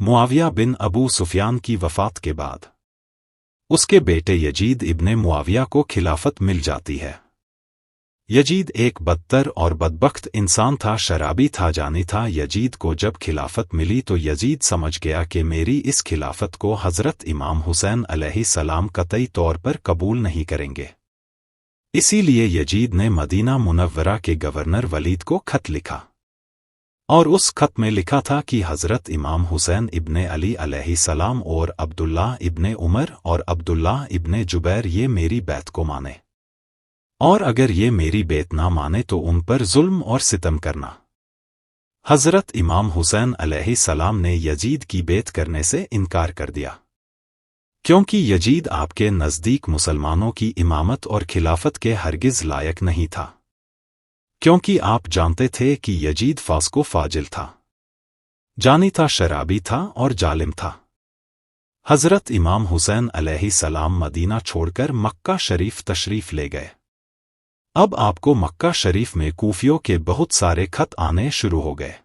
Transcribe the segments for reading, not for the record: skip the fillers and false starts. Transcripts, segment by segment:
मुआविया बिन अबू सुफियान की वफात के बाद उसके बेटे यजीद इब्ने मुआविया को खिलाफत मिल जाती है। यजीद एक बदतर और बदबख्त इंसान था, शराबी था। जानी था यजीद को जब खिलाफत मिली तो यजीद समझ गया कि मेरी इस खिलाफत को हज़रत इमाम हुसैन अलैहिस्सलाम कतई तौर पर कबूल नहीं करेंगे। इसीलिए यजीद ने मदीना मुनव्वरा के गवर्नर वलीद को खत लिखा और उस खत में लिखा था कि हज़रत इमाम हुसैन इब्ने अली अलैहिस्सलाम और अब्दुल्ला इब्ने उमर और अब्दुल्ला इब्ने जुबैर ये मेरी बैत को माने, और अगर ये मेरी बैत ना माने तो उन पर जुल्म और सितम करना। हज़रत इमाम हुसैन अलैहिस्सलाम ने यजीद की बैत करने से इनकार कर दिया, क्योंकि यजीद आपके नज़दीक मुसलमानों की इमामत और खिलाफत के हरगिज़ लायक नहीं था, क्योंकि आप जानते थे कि यजीद फास्को फाजिल था, जानी था शराबी था और जालिम था। हज़रत इमाम हुसैन अलैहिस्सलाम मदीना छोड़कर मक्का शरीफ तशरीफ़ ले गए। अब आपको मक्का शरीफ में कूफियों के बहुत सारे खत आने शुरू हो गए।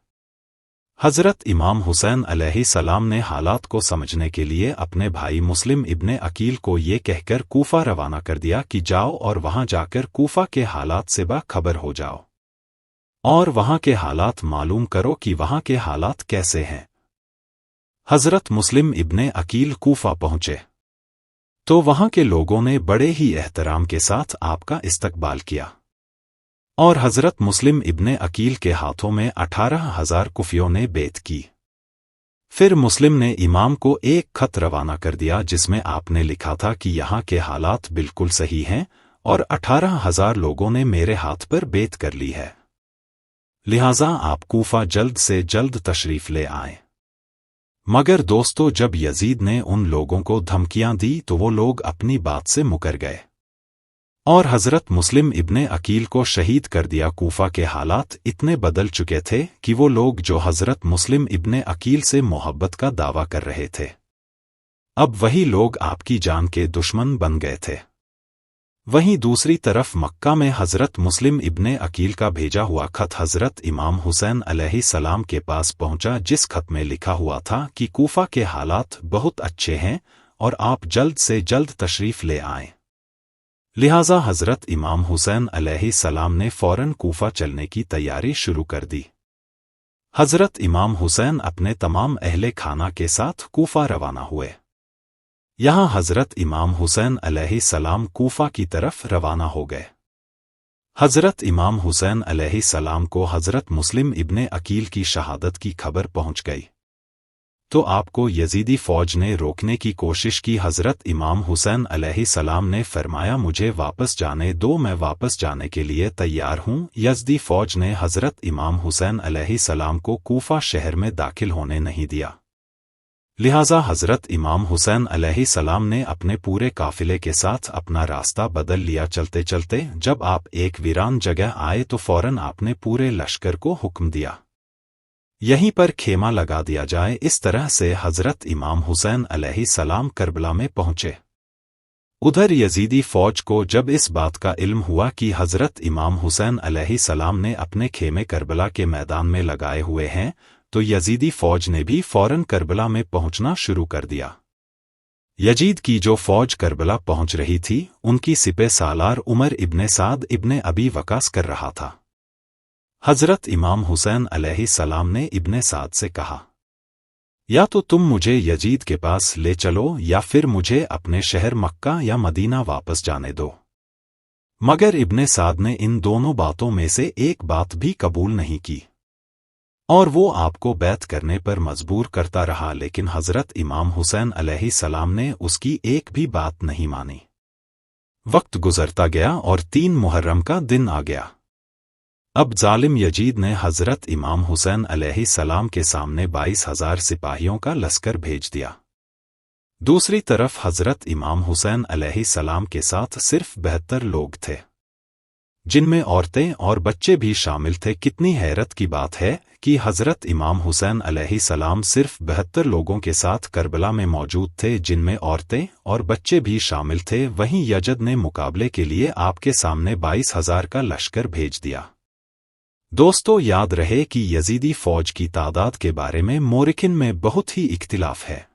हज़रत इमाम हुसैन अलैहिस्सलाम ने हालात को समझने के लिए अपने भाई मुस्लिम इब्ने अकील को ये कहकर कूफा रवाना कर दिया कि जाओ और वहां जाकर कूफा के हालात से बाखबर हो जाओ और वहां के हालात मालूम करो कि वहां के हालात कैसे हैं। हज़रत मुस्लिम इब्ने अकील कूफा पहुंचे तो वहां के लोगों ने बड़े ही एहतराम के साथ आपका इस्तकबाल किया और हज़रत मुस्लिम इब्ने अकील के हाथों में 18,000 कुफियों ने बैत की। फिर मुस्लिम ने इमाम को एक खत रवाना कर दिया जिसमें आपने लिखा था कि यहाँ के हालात बिल्कुल सही हैं और 18,000 लोगों ने मेरे हाथ पर बैत कर ली है, लिहाजा आप कूफा जल्द से जल्द तशरीफ़ ले आएं। मगर दोस्तों, जब यजीद ने उन लोगों को धमकियां दी तो वो लोग अपनी बात से मुकर गए और हज़रत मुस्लिम इब्ने अकील को शहीद कर दिया। कूफा के हालात इतने बदल चुके थे कि वो लोग जो हज़रत मुस्लिम इब्ने अकील से मोहब्बत का दावा कर रहे थे, अब वही लोग आपकी जान के दुश्मन बन गए थे। वहीं दूसरी तरफ मक्का में हज़रत मुस्लिम इब्ने अकील का भेजा हुआ खत हज़रत इमाम हुसैन अलैहिस्सलाम के पास पहुंचा, जिस खत में लिखा हुआ था कि कूफा के हालात बहुत अच्छे हैं और आप जल्द से जल्द तशरीफ़ ले आएं। लिहाजा हज़रत इमाम हुसैन अलैहिस्सलाम ने फ़ौरन कूफा चलने की तैयारी शुरू कर दी। हज़रत इमाम हुसैन अपने तमाम अहले खाना के साथ कूफा रवाना हुए। यहाँ हज़रत इमाम हुसैन अलैहिस्सलाम कूफा की तरफ रवाना हो गए। हज़रत इमाम हुसैन अलैहिस्सलाम को हज़रत मुस्लिम इब्ने अकील की शहादत की खबर पहुँच गई तो आपको यजीदी फ़ौज ने रोकने की कोशिश की। हज़रत इमाम हुसैन अलैहिस्सलाम ने फरमाया, मुझे वापस जाने दो, मैं वापस जाने के लिए तैयार हूँ। यज़दी फ़ौज ने हज़रत इमाम हुसैन अलैहिस्सलाम को कूफा शहर में दाखिल होने नहीं दिया। लिहाजा हज़रत इमाम हुसैन अलैहिस्सलाम ने अपने पूरे काफ़िले के साथ अपना रास्ता बदल लिया। चलते चलते जब आप एक वीरान जगह आए तो फ़ौरन आपने पूरे लश्कर को हुक्म दिया यहीं पर खेमा लगा दिया जाए। इस तरह से हज़रत इमाम हुसैन अलैहिस्सलाम करबला में पहुँचे। उधर यजीदी फ़ौज को जब इस बात का इल्म हुआ कि हज़रत इमाम हुसैन अलैहिस्सलाम ने अपने खेमे करबला के मैदान में लगाए हुए हैं तो यजीदी फ़ौज ने भी फ़ौरन करबला में पहुंचना शुरू कर दिया। यजीद की जो फ़ौज करबला पहुंच रही थी उनकी सिपह सालार उमर इब्ने साद इब्ने अबी वकास कर रहा था। हज़रत इमाम हुसैन अलैहिस्सलाम ने इब्ने साद से कहा, या तो तुम मुझे यजीद के पास ले चलो या फिर मुझे अपने शहर मक्का या मदीना वापस जाने दो। मगर इब्ने साद ने इन दोनों बातों में से एक बात भी कबूल नहीं की और वो आपको बैत करने पर मजबूर करता रहा, लेकिन हज़रत इमाम हुसैन अलैहिस्सलाम ने उसकी एक भी बात नहीं मानी। वक्त गुजरता गया और 3 मुहर्रम का दिन आ गया। अब जालिम यजीद ने हज़रत इमाम हुसैन अलैहिस्सलाम के सामने 22,000 सिपाहियों का लश्कर भेज दिया। दूसरी तरफ हज़रत इमाम हुसैन अलैहिस्सलाम के साथ सिर्फ 72 लोग थे, जिनमें औरतें और बच्चे भी शामिल थे। कितनी हैरत की बात है कि हज़रत इमाम हुसैन अलैहिस्सलाम सिर्फ 72 लोगों के साथ करबला में मौजूद थे, जिनमें औरतें और बच्चे भी शामिल थे। वहीं यजद ने मुकाबले के लिए आपके सामने 22,000 का लश्कर भेज दिया। दोस्तों, याद रहे कि यजीदी फौज की तादाद के बारे में मोरिखिन में बहुत ही इख्तिलाफ है।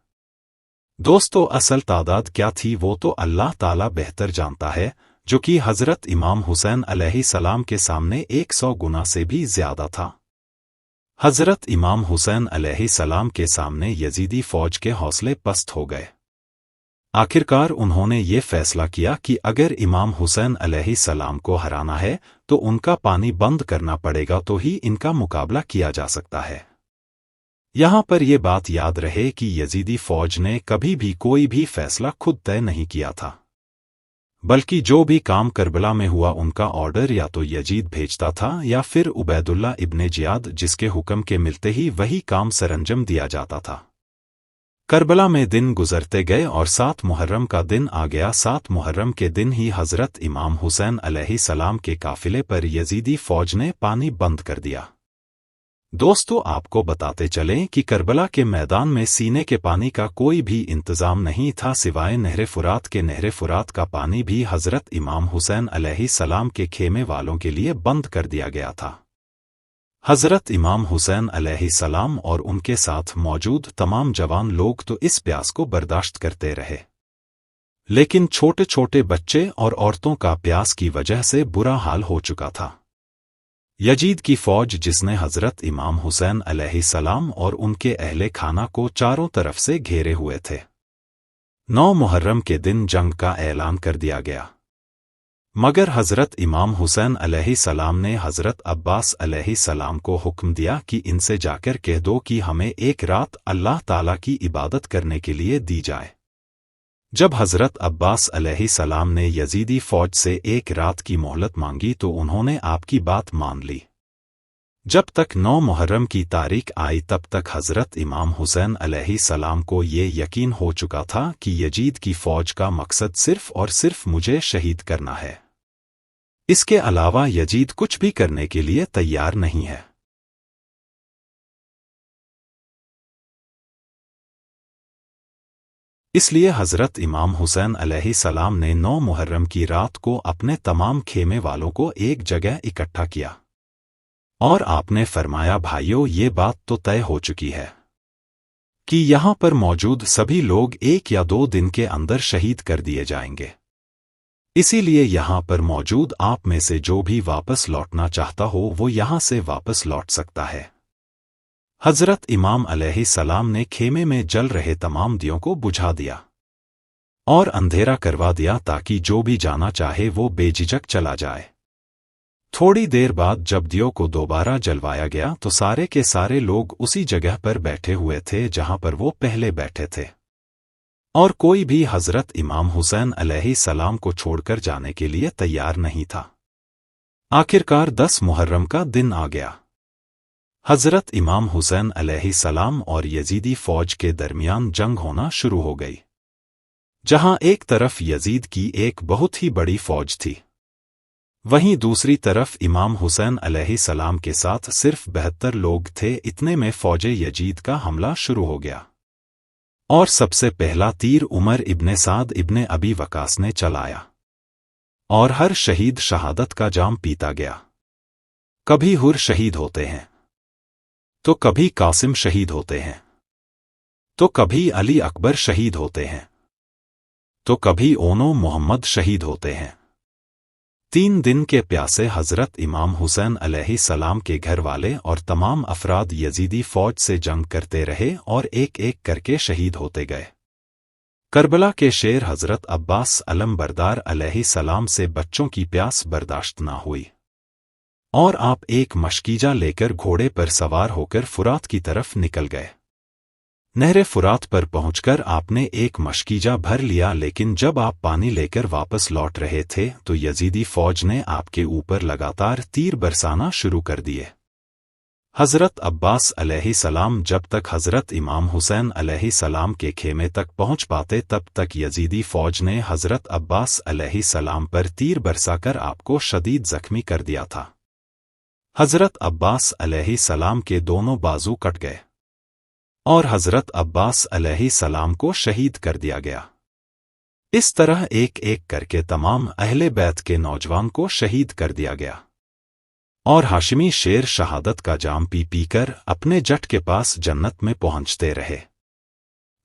दोस्तों, असल तादाद क्या थी वो तो अल्लाह ताला बेहतर जानता है, जो कि हज़रत इमाम हुसैन अलैहिस्सलाम के सामने 100 गुना से भी ज्यादा था। हज़रत इमाम हुसैन अलैहिस्सलाम के सामने यजीदी फौज के हौसले पस्त हो गए। आखिरकार उन्होंने ये फैसला किया कि अगर इमाम हुसैन अलैहिस्सलाम को हराना है तो उनका पानी बंद करना पड़ेगा, तो ही इनका मुकाबला किया जा सकता है। यहाँ पर यह बात याद रहे कि यजीदी फौज ने कभी भी कोई भी फैसला खुद तय नहीं किया था, बल्कि जो भी काम करबला में हुआ उनका ऑर्डर या तो यजीद भेजता था या फिर उबैदुल्ला इब्ने जियाद, जिसके हुक्म के मिलते ही वही काम सरंजम दिया जाता था। करबला में दिन गुजरते गए और 7 मुहर्रम का दिन आ गया। 7 मुहर्रम के दिन ही हज़रत इमाम हुसैन अलैहिस्सलाम के काफिले पर यजीदी फौज ने पानी बंद कर दिया। दोस्तों, आपको बताते चलें कि करबला के मैदान में सीने के पानी का कोई भी इंतजाम नहीं था सिवाय नहर फुरात के। नहर फुरात का पानी भी हज़रत इमाम हुसैन अलैहिस्सलाम के खेमे वालों के लिए बंद कर दिया गया था। हज़रत इमाम हुसैन अलैहिस्सलाम और उनके साथ मौजूद तमाम जवान लोग तो इस प्यास को बर्दाश्त करते रहे, लेकिन छोटे छोटे बच्चे और औरतों का प्यास की वजह से बुरा हाल हो चुका था। यजीद की फौज, जिसने हज़रत इमाम हुसैन अलैहिस्सलाम और उनके अहले खाना को चारों तरफ से घेरे हुए थे। 9 मुहर्रम के दिन जंग का ऐलान कर दिया गया, मगर हज़रत इमाम हुसैन अलैहिस्सलाम ने हज़रत अब्बास अलैहिस्सलाम को हुक्म दिया कि इनसे जाकर कह दो कि हमें एक रात अल्लाह ताला की इबादत करने के लिए दी जाए। जब हज़रत अब्बास अलैहिस्सलाम ने यजीदी फौज से एक रात की मोहलत मांगी तो उन्होंने आपकी बात मान ली। जब तक 9 मुहर्रम की तारीख आई तब तक हज़रत इमाम हुसैन अलैहिस्सलाम को ये यकीन हो चुका था कि यजीद की फौज का मकसद सिर्फ और सिर्फ मुझे शहीद करना है। इसके अलावा यजीद कुछ भी करने के लिए तैयार नहीं है। इसलिए हज़रत इमाम हुसैन अलैहिस्सलाम ने 9 मुहर्रम की रात को अपने तमाम खेमे वालों को एक जगह इकट्ठा किया और आपने फरमाया, भाइयों, ये बात तो तय हो चुकी है कि यहाँ पर मौजूद सभी लोग 1 या 2 दिन के अंदर शहीद कर दिए जाएंगे। इसीलिए यहाँ पर मौजूद आप में से जो भी वापस लौटना चाहता हो वो यहाँ से वापस लौट सकता है। हज़रत इमाम अलैहिस्सलाम ने खेमे में जल रहे तमाम दियों को बुझा दिया और अंधेरा करवा दिया ताकि जो भी जाना चाहे वो बेझिझक चला जाए। थोड़ी देर बाद जब दियों को दोबारा जलवाया गया तो सारे के सारे लोग उसी जगह पर बैठे हुए थे जहां पर वो पहले बैठे थे और कोई भी हज़रत इमाम हुसैन अलैहिस्सलाम को छोड़कर जाने के लिए तैयार नहीं था। आखिरकार 10 मुहर्रम का दिन आ गया। हज़रत इमाम हुसैन अलैहिस्सलाम और यजीदी फौज के दरमियान जंग होना शुरू हो गई, जहां एक तरफ यजीद की एक बहुत ही बड़ी फौज थी, वहीं दूसरी तरफ इमाम हुसैन अलैहिस्सलाम के साथ सिर्फ 72 लोग थे। इतने में फौजे यजीद का हमला शुरू हो गया और सबसे पहला तीर उमर इब्ने साद इब्ने अबी वकास ने चलाया और हर शहीद शहादत का जाम पीता गया। कभी हुर शहीद होते हैं, तो कभी कासिम शहीद होते हैं, तो कभी अली अकबर शहीद होते हैं, तो कभी ओनो मोहम्मद शहीद होते हैं। 3 दिन के प्यासे हज़रत इमाम हुसैन अलैहिस्सलाम के घर वाले और तमाम अफराद यजीदी फौज से जंग करते रहे और एक एक करके शहीद होते गए। करबला के शेर हज़रत अब्बास अलमबरदार अलैहिस्सलाम से बच्चों की प्यास बर्दाश्त ना हुई और आप एक मशकीजा लेकर घोड़े पर सवार होकर फुरात की तरफ निकल गए। नहरे फुरात पर पहुंचकर आपने एक मशकीजा भर लिया, लेकिन जब आप पानी लेकर वापस लौट रहे थे तो यजीदी फौज ने आपके ऊपर लगातार तीर बरसाना शुरू कर दिए। हज़रत अब्बास अलैहिस्सलाम जब तक हज़रत इमाम हुसैन अलैहिस्सलाम के खेमे तक पहुंच पाते तब तक यजीदी फौज ने हज़रत अब्बास अलैहिस्सलाम पर तीर बरसाकर आपको शदीद जख्मी कर दिया था। हज़रत अब्बास अलैहिस्सलाम के दोनों बाजू कट गए और हज़रत अब्बास अलैहिस्सलाम को शहीद कर दिया गया। इस तरह एक एक करके तमाम अहले बैत के नौजवान को शहीद कर दिया गया और हाशिमी शेर शहादत का जाम पी पी कर अपने जट के पास जन्नत में पहुंचते रहे।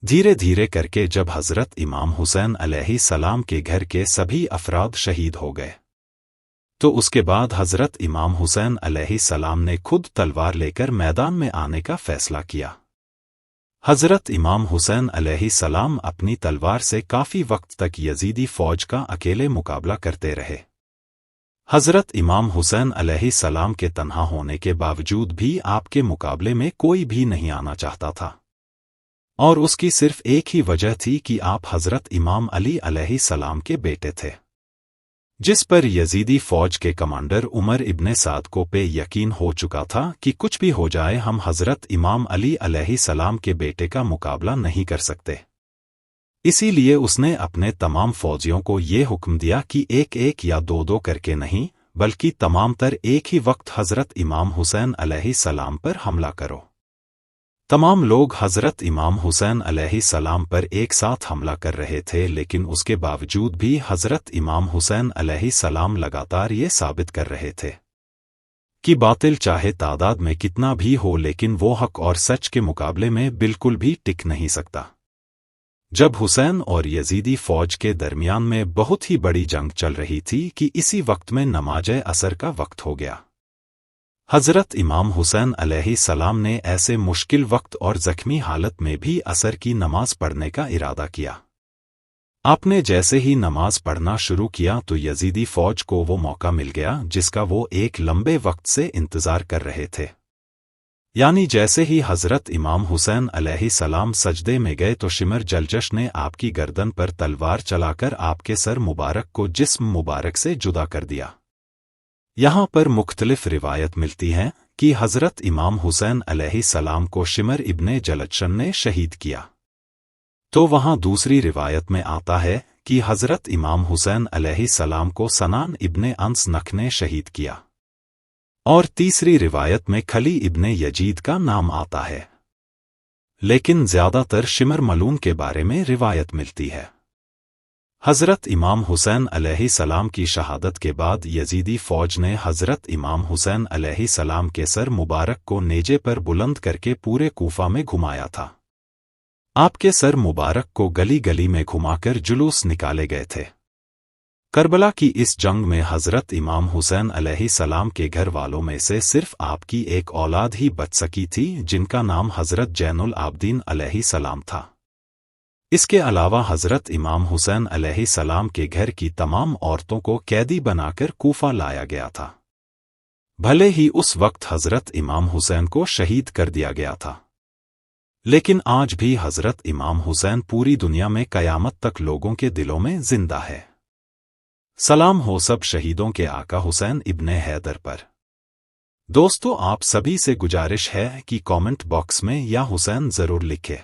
धीरे धीरे करके जब हजरत इमाम हुसैन अलैहिस्सलाम के घर के सभी अफराद शहीद हो गए, तो उसके बाद हजरत इमाम हुसैन अलैहिस्सलाम ने खुद तलवार लेकर मैदान में आने का फैसला किया। हजरत इमाम हुसैन अलैहिस्सलाम अपनी तलवार से काफी वक्त तक यजीदी फौज का अकेले मुकाबला करते रहे। हजरत इमाम हुसैन अलैहिस्सलाम के तन्हा होने के बावजूद भी आपके मुकाबले में कोई भी नहीं आना चाहता था, और उसकी सिर्फ एक ही वजह थी कि आप हजरत इमाम अली अलैहिस्सलाम के बेटे थे, जिस पर यजीदी फौज के कमांडर उमर इब्ने साद को पे यकीन हो चुका था कि कुछ भी हो जाए हम हजरत इमाम अली अलैहिस्सलाम के बेटे का मुकाबला नहीं कर सकते। इसीलिए उसने अपने तमाम फौजियों को ये हुक्म दिया कि एक एक या दो दो करके नहीं, बल्कि तमाम तर एक ही वक्त हजरत इमाम हुसैन अलैहिस्सलाम पर हमला करो। तमाम लोग हजरत इमाम हुसैन अलैहिस्सलाम पर एक साथ हमला कर रहे थे, लेकिन उसके बावजूद भी हजरत इमाम हुसैन अलैहिस्सलाम लगातार ये साबित कर रहे थे कि बातिल चाहे तादाद में कितना भी हो, लेकिन वो हक और सच के मुकाबले में बिल्कुल भी टिक नहीं सकता। जब हुसैन और यजीदी फौज के दरमियान में बहुत ही बड़ी जंग चल रही थी कि इसी वक्त में नमाज़े असर का वक्त हो गया। हजरत इमाम हुसैन अलैहिस्सलाम ने ऐसे मुश्किल वक्त और जख्मी हालत में भी असर की नमाज पढ़ने का इरादा किया। आपने जैसे ही नमाज पढ़ना शुरू किया तो यजीदी फौज को वो मौका मिल गया जिसका वो एक लंबे वक्त से इंतजार कर रहे थे। यानी जैसे ही हजरत इमाम हुसैन अलैहिस्सलाम सजदे में गए तो शिमर जलजश ने आपकी गर्दन पर तलवार चलाकर आपके सर मुबारक को जिस्म मुबारक से जुदा कर दिया। यहाँ पर मुख्तलिफ रिवायत मिलती हैं कि हजरत इमाम हुसैन अलैहिस्सलाम को शिमर इब्ने जलजशन ने शहीद किया, तो वहाँ दूसरी रिवायत में आता है कि हजरत इमाम हुसैन अलैहिस्सलाम को सनान इब्ने अंस नख ने शहीद किया, और तीसरी रिवायत में खली इब्ने यजीद का नाम आता है। लेकिन ज्यादातर शिमर मलून के बारे में रिवायत मिलती है। हजरत इमाम हुसैन अलैहिस्सलाम की शहादत के बाद यजीदी फौज ने हजरत इमाम हुसैन अलैहिस्सलाम के सर मुबारक को नेजे पर बुलंद करके पूरे कूफा में घुमाया था। आपके सर मुबारक को गली गली में घुमाकर जुलूस निकाले गए थे। करबला की इस जंग में हजरत इमाम हुसैन अलैहिस्सलाम के घर वालों में से सिर्फ आपकी एक औलाद ही बच सकी थी, जिनका नाम हजरत जैनुल आबदीन अलैहिस्सलाम था। इसके अलावा हजरत इमाम हुसैन अलैहिस्सलाम के घर की तमाम औरतों को कैदी बनाकर कूफा लाया गया था। भले ही उस वक्त हजरत इमाम हुसैन को शहीद कर दिया गया था, लेकिन आज भी हजरत इमाम हुसैन पूरी दुनिया में कयामत तक लोगों के दिलों में जिंदा है। सलाम हो सब शहीदों के आका हुसैन इब्ने हैदर पर। दोस्तों, आप सभी से गुजारिश है कि कमेंट बॉक्स में या हुसैन जरूर लिखें।